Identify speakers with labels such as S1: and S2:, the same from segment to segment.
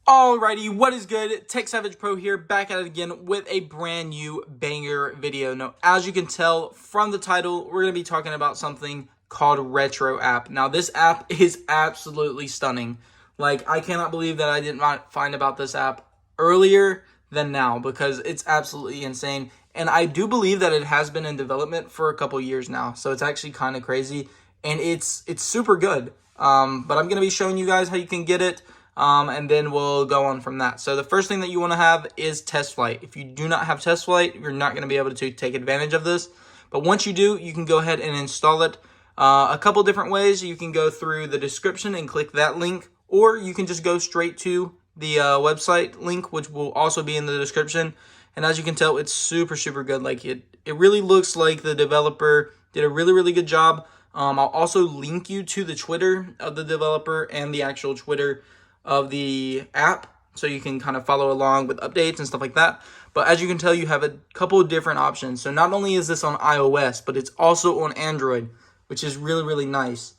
S1: Alrighty, what is good? TechSavagePro here, back at it again with a brand new banger video. Now, as you can tell from the title, we're going to be talking about something called Retro App. Now, this app is absolutely stunning. Like, I cannot believe that I did not find about this app earlier than now, because it's absolutely insane. And I do believe that it has been in development for a couple years now, so it's actually kind of crazy, and it's super good. But I'm going to be showing you guys how you can get it. And then we'll go on from that. So the first thing that you want to have is test flight. If you do not have test flight, you're not going to be able to take advantage of this. But once you do, you can go ahead and install it a couple different ways. You can go through the description and click that link, or you can just go straight to the website link, which will also be in the description. And as you can tell, it's super good. Like it really looks like the developer did a really good job. I'll also link you to the Twitter of the developer and the actual Twitter of the app, so you can kind of follow along with updates and stuff like that. But as you can tell, you have a couple of different options. So not only is this on iOS, but it's also on Android, which is really nice.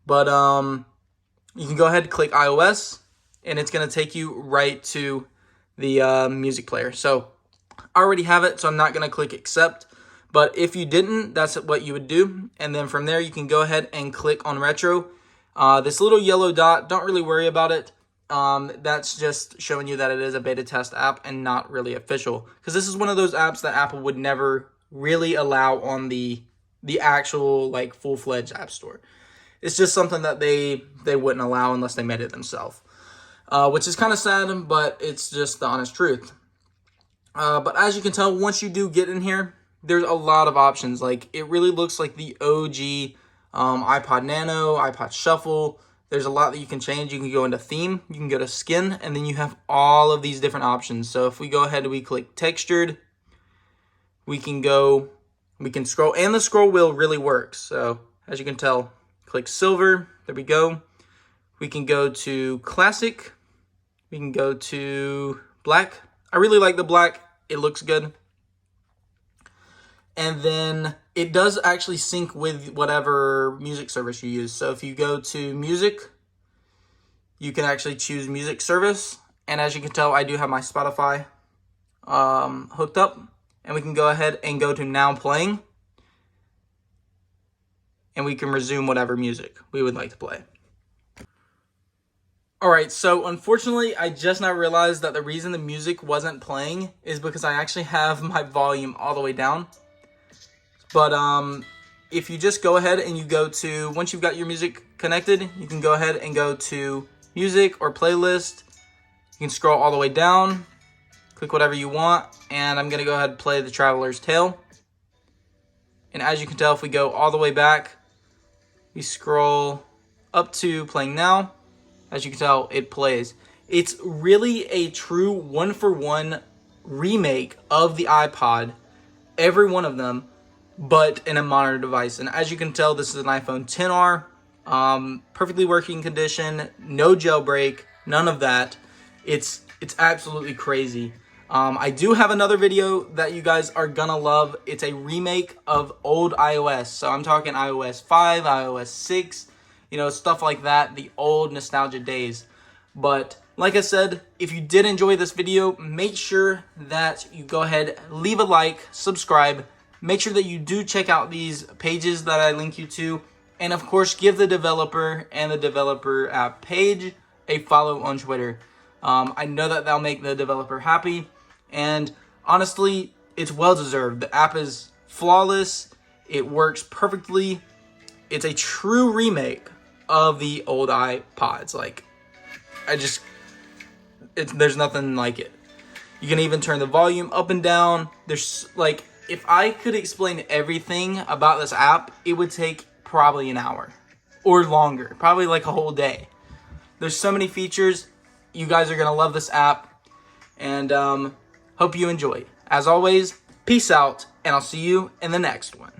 S1: But you can go ahead and click iOS, and it's going to take you right to the music player. So I already have it, so I'm not going to click accept. But if you didn't, that's what you would do. And then from there, you can go ahead and click on retro. This little yellow dot, don't really worry about it. That's just showing you that it is a beta test app and not really official, because this is one of those apps that Apple would never really allow on the actual like full-fledged app store. It's just something that they wouldn't allow unless they made it themselves, which is kind of sad, but it's just the honest truth. But as you can tell, once you do get in here, there's a lot of options. Like, it really looks like the OG iPod Nano, iPod Shuffle. There's a lot that you can change. You can go into theme, you can go to skin, and then you have all of these different options. So if we go ahead and we click textured, we can scroll, and the scroll wheel really works. So as you can tell, click silver, there we go. We can go to classic, we can go to black. I really like the black, it looks good. And then it does actually sync with whatever music service you use. So if you go to music, you can actually choose music service. And as you can tell, I do have my Spotify hooked up. And we can go ahead and go to now playing. And we can resume whatever music we would like to play. Alright, so unfortunately, I just now realized that the reason the music wasn't playing is because I actually have my volume all the way down. But if you just go ahead and you go to, once you've got your music connected, you can go ahead and go to music or playlist. You can scroll all the way down, click whatever you want, and I'm going to go ahead and play The Traveler's Tale. And as you can tell, if we go all the way back, we scroll up to playing now. As you can tell, it plays. It's really a true one-for-one remake of the iPod, every one of them, but in a modern device. And as you can tell, this is an iPhone XR, perfectly working condition, no jailbreak, none of that. It's absolutely crazy. I do have another video that you guys are gonna love. It's a remake of old iOS. So I'm talking iOS 5, iOS 6, stuff like that, the old nostalgia days. But like I said, if you did enjoy this video, make sure that you go ahead, leave a like, subscribe. Make sure that you do check out these pages that I link you to. And of course, give the developer and the developer app page a follow on Twitter. I know that that'll make the developer happy. And honestly, it's well-deserved. The app is flawless. It works perfectly. It's a true remake of the old iPods. Like, there's nothing like it. You can even turn the volume up and down. There's like, if I could explain everything about this app, it would take probably an hour or longer, probably like a whole day. There's so many features. You guys are going to love this app, and hope you enjoy. As always, peace out, and I'll see you in the next one.